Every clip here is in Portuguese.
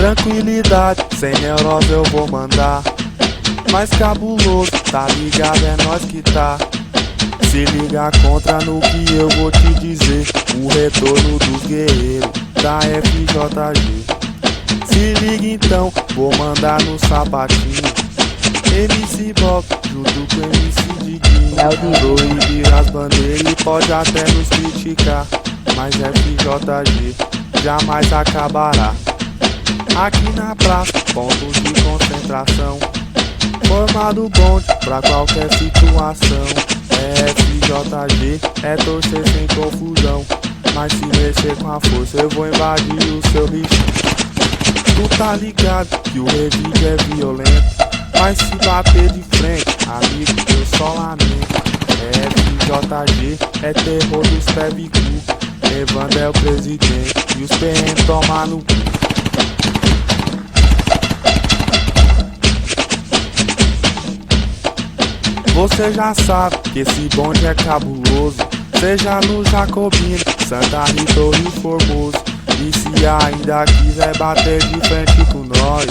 Tranquilidade, sem neurose eu vou mandar. Mais cabuloso, tá ligado, é nós que tá. Se liga contra no que eu vou te dizer. O retorno dos guerreiros da FJG. Se liga então, vou mandar no sapatinho. MC Bob, junto com MC Diguinho. Proibir as bandeiras e pode até nos criticar, mas FJG jamais acabará. Aqui na praça, pontos de concentração, formado bonde pra qualquer situação. FJG é torcer sem confusão, mas se mexer com a força eu vou invadir o seu lixo. Tu tá ligado que o revide é violento, mas se bater de frente, amigo, eu só lamento. FJG é terror dos pevicu, Evandro é o presidente e os PM tomar no cu. Você já sabe que esse bonde é cabuloso, seja no Jacobino, Santa Rita ou Rio Formoso. E se ainda quiser bater de frente com nós,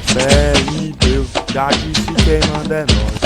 fé em Deus, já disse quem manda é nós.